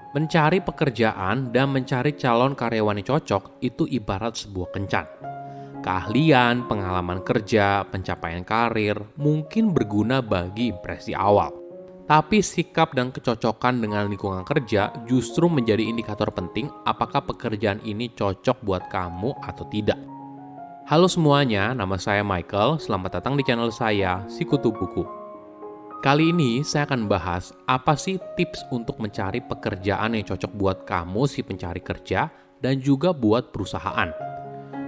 Mencari pekerjaan dan mencari calon karyawan yang cocok itu ibarat sebuah kencan. Keahlian, pengalaman kerja, pencapaian karir mungkin berguna bagi impresi awal. Tapi sikap dan kecocokan dengan lingkungan kerja justru menjadi indikator penting apakah pekerjaan ini cocok buat kamu atau tidak. Halo semuanya, nama saya Michael. Selamat datang di channel saya, Sikutu Buku. Kali ini saya akan bahas apa sih tips untuk mencari pekerjaan yang cocok buat kamu si pencari kerja dan juga buat perusahaan.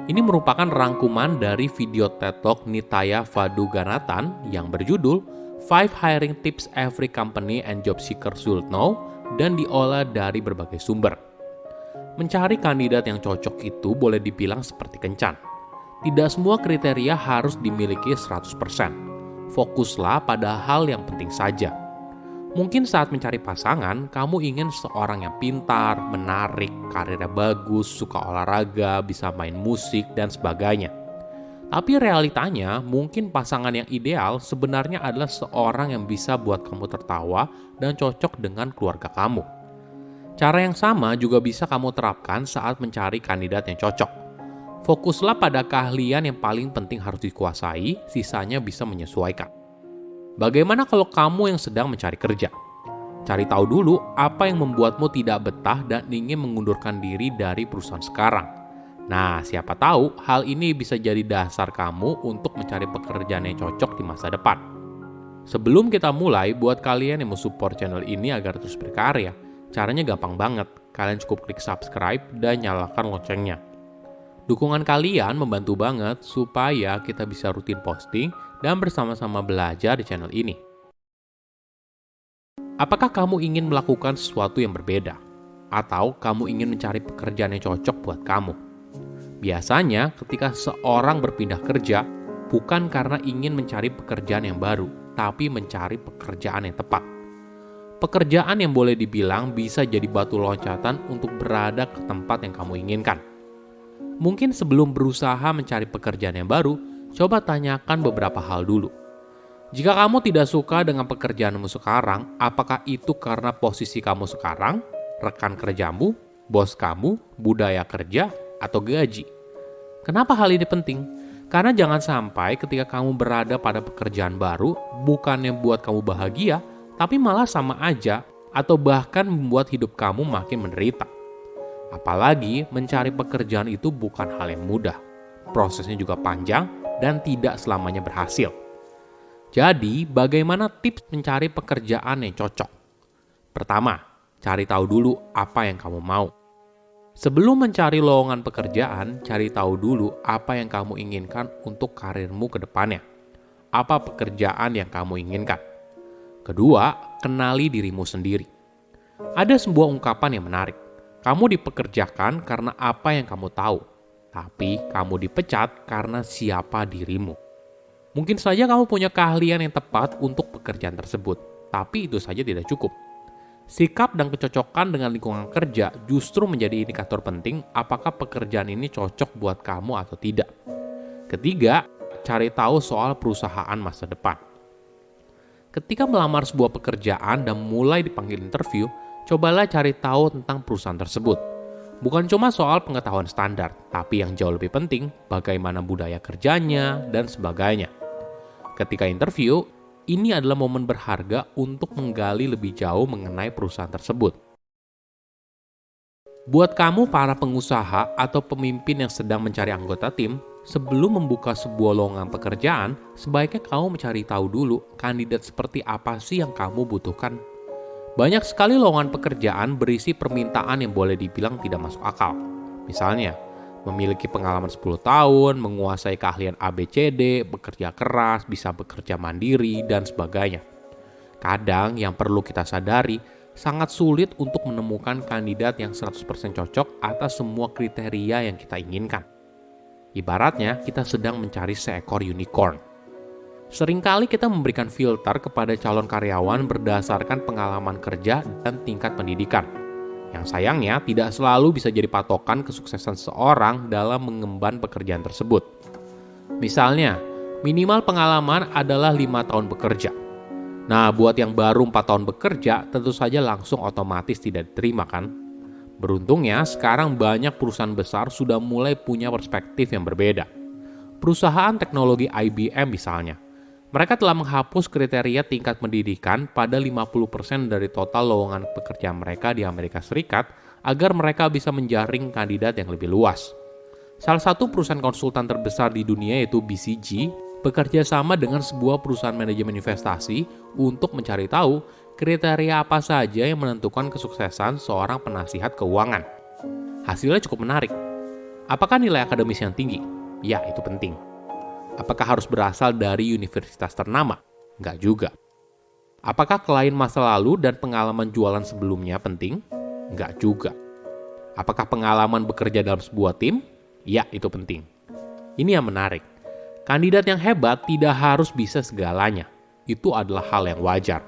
Ini merupakan rangkuman dari video TED Talk Nitaya Vaduganathan yang berjudul 5 Hiring Tips Every Company and Job Seeker Should Know dan diolah dari berbagai sumber. Mencari kandidat yang cocok itu boleh dibilang seperti kencan. Tidak semua kriteria harus dimiliki 100%. Fokuslah pada hal yang penting saja. Mungkin saat mencari pasangan, kamu ingin seorang yang pintar, menarik, karirnya bagus, suka olahraga, bisa main musik, dan sebagainya. Tapi realitanya, mungkin pasangan yang ideal sebenarnya adalah seorang yang bisa buat kamu tertawa dan cocok dengan keluarga kamu. Cara yang sama juga bisa kamu terapkan saat mencari kandidat yang cocok. Fokuslah pada keahlian yang paling penting harus dikuasai, sisanya bisa menyesuaikan. Bagaimana kalau kamu yang sedang mencari kerja? Cari tahu dulu apa yang membuatmu tidak betah dan ingin mengundurkan diri dari perusahaan sekarang. Nah, siapa tahu hal ini bisa jadi dasar kamu untuk mencari pekerjaan yang cocok di masa depan. Sebelum kita mulai, buat kalian yang mau support channel ini agar terus berkarya, caranya gampang banget. Kalian cukup klik subscribe dan nyalakan loncengnya. Dukungan kalian membantu banget supaya kita bisa rutin posting dan bersama-sama belajar di channel ini. Apakah kamu ingin melakukan sesuatu yang berbeda? Atau kamu ingin mencari pekerjaan yang cocok buat kamu? Biasanya ketika seorang berpindah kerja, bukan karena ingin mencari pekerjaan yang baru, tapi mencari pekerjaan yang tepat. Pekerjaan yang boleh dibilang bisa jadi batu loncatan untuk berada ke tempat yang kamu inginkan. Mungkin sebelum berusaha mencari pekerjaan yang baru, coba tanyakan beberapa hal dulu. Jika kamu tidak suka dengan pekerjaanmu sekarang, apakah itu karena posisi kamu sekarang, rekan kerjamu, bos kamu, budaya kerja, atau gaji? Kenapa hal ini penting? Karena jangan sampai ketika kamu berada pada pekerjaan baru, bukannya buat kamu bahagia, tapi malah sama aja, atau bahkan membuat hidup kamu makin menderita. Apalagi mencari pekerjaan itu bukan hal yang mudah. Prosesnya juga panjang dan tidak selamanya berhasil. Jadi, bagaimana tips mencari pekerjaan yang cocok? Pertama, cari tahu dulu apa yang kamu mau. Sebelum mencari lowongan pekerjaan, cari tahu dulu apa yang kamu inginkan untuk karirmu ke depannya. Apa pekerjaan yang kamu inginkan? Kedua, kenali dirimu sendiri. Ada sebuah ungkapan yang menarik. Kamu dipekerjakan karena apa yang kamu tahu, tapi kamu dipecat karena siapa dirimu. Mungkin saja kamu punya keahlian yang tepat untuk pekerjaan tersebut, tapi itu saja tidak cukup. Sikap dan kecocokan dengan lingkungan kerja justru menjadi indikator penting apakah pekerjaan ini cocok buat kamu atau tidak. Ketiga, cari tahu soal perusahaan masa depan. Ketika melamar sebuah pekerjaan dan mulai dipanggil interview, cobalah cari tahu tentang perusahaan tersebut. Bukan cuma soal pengetahuan standar, tapi yang jauh lebih penting, bagaimana budaya kerjanya, dan sebagainya. Ketika interview, ini adalah momen berharga untuk menggali lebih jauh mengenai perusahaan tersebut. Buat kamu para pengusaha atau pemimpin yang sedang mencari anggota tim, sebelum membuka sebuah lowongan pekerjaan, sebaiknya kamu mencari tahu dulu kandidat seperti apa sih yang kamu butuhkan. Banyak sekali lowongan pekerjaan berisi permintaan yang boleh dibilang tidak masuk akal. Misalnya, memiliki pengalaman 10 tahun, menguasai keahlian ABCD, bekerja keras, bisa bekerja mandiri, dan sebagainya. Kadang yang perlu kita sadari, sangat sulit untuk menemukan kandidat yang 100% cocok atas semua kriteria yang kita inginkan. Ibaratnya, kita sedang mencari seekor unicorn. Seringkali kita memberikan filter kepada calon karyawan berdasarkan pengalaman kerja dan tingkat pendidikan. Yang sayangnya tidak selalu bisa jadi patokan kesuksesan seorang dalam mengemban pekerjaan tersebut. Misalnya, minimal pengalaman adalah 5 tahun bekerja. Nah, buat yang baru 4 tahun bekerja, tentu saja langsung otomatis tidak diterima kan? Beruntungnya, sekarang banyak perusahaan besar sudah mulai punya perspektif yang berbeda. Perusahaan teknologi IBM misalnya, mereka telah menghapus kriteria tingkat pendidikan pada 50% dari total lowongan pekerjaan mereka di Amerika Serikat agar mereka bisa menjaring kandidat yang lebih luas. Salah satu perusahaan konsultan terbesar di dunia yaitu BCG bekerja sama dengan sebuah perusahaan manajemen investasi untuk mencari tahu kriteria apa saja yang menentukan kesuksesan seorang penasihat keuangan. Hasilnya cukup menarik. Apakah nilai akademis yang tinggi? Ya, itu penting. Apakah harus berasal dari universitas ternama? Enggak juga. Apakah klien masa lalu dan pengalaman jualan sebelumnya penting? Enggak juga. Apakah pengalaman bekerja dalam sebuah tim? Ya, itu penting. Ini yang menarik. Kandidat yang hebat tidak harus bisa segalanya. Itu adalah hal yang wajar.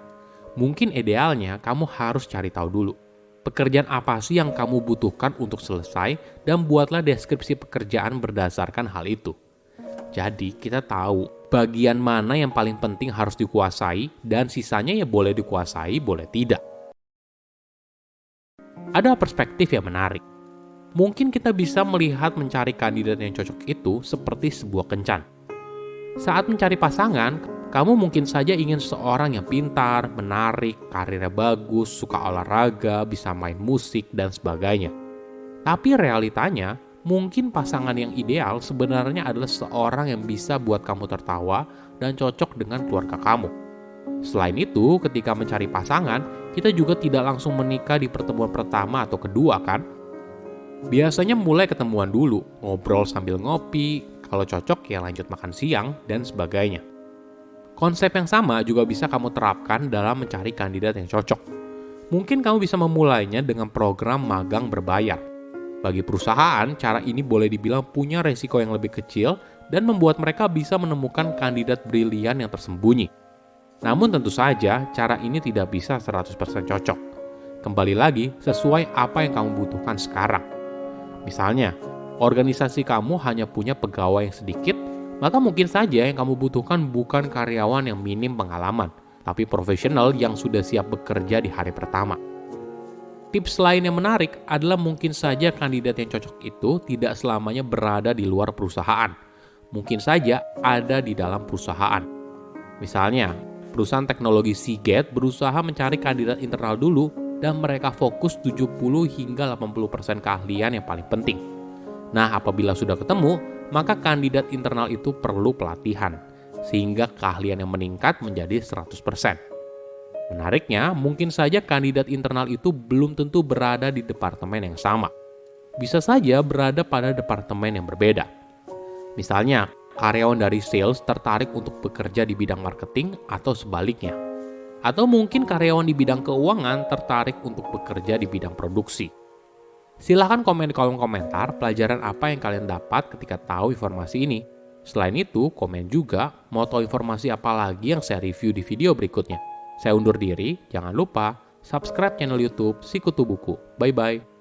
Mungkin idealnya kamu harus cari tahu dulu. Pekerjaan apa sih yang kamu butuhkan untuk selesai dan buatlah deskripsi pekerjaan berdasarkan hal itu. Jadi kita tahu bagian mana yang paling penting harus dikuasai dan sisanya ya boleh dikuasai, boleh tidak. Ada perspektif yang menarik. Mungkin kita bisa melihat mencari kandidat yang cocok itu seperti sebuah kencan. Saat mencari pasangan, kamu mungkin saja ingin seorang yang pintar, menarik, karirnya bagus, suka olahraga, bisa main musik, dan sebagainya. Tapi realitanya, mungkin pasangan yang ideal sebenarnya adalah seorang yang bisa buat kamu tertawa dan cocok dengan keluarga kamu. Selain itu, ketika mencari pasangan, kita juga tidak langsung menikah di pertemuan pertama atau kedua kan? Biasanya mulai ketemuan dulu, ngobrol sambil ngopi, kalau cocok ya lanjut makan siang, dan sebagainya. Konsep yang sama juga bisa kamu terapkan dalam mencari kandidat yang cocok. Mungkin kamu bisa memulainya dengan program magang berbayar. Bagi perusahaan, cara ini boleh dibilang punya resiko yang lebih kecil dan membuat mereka bisa menemukan kandidat brilian yang tersembunyi. Namun tentu saja, cara ini tidak bisa 100% cocok. Kembali lagi, sesuai apa yang kamu butuhkan sekarang. Misalnya, organisasi kamu hanya punya pegawai yang sedikit, maka mungkin saja yang kamu butuhkan bukan karyawan yang minim pengalaman, tapi profesional yang sudah siap bekerja di hari pertama. Tips lain yang menarik adalah mungkin saja kandidat yang cocok itu tidak selamanya berada di luar perusahaan. Mungkin saja ada di dalam perusahaan. Misalnya, perusahaan teknologi Seagate berusaha mencari kandidat internal dulu dan mereka fokus 70 hingga 80% keahlian yang paling penting. Nah, apabila sudah ketemu, maka kandidat internal itu perlu pelatihan, sehingga keahlian yang meningkat menjadi 100%. Menariknya, mungkin saja kandidat internal itu belum tentu berada di departemen yang sama. Bisa saja berada pada departemen yang berbeda. Misalnya, karyawan dari sales tertarik untuk bekerja di bidang marketing atau sebaliknya. Atau mungkin karyawan di bidang keuangan tertarik untuk bekerja di bidang produksi. Silahkan komen di kolom komentar pelajaran apa yang kalian dapat ketika tahu informasi ini. Selain itu, komen juga mau tahu informasi apa lagi yang saya review di video berikutnya. Saya undur diri, jangan lupa subscribe channel YouTube Sikutu Buku. Bye-bye.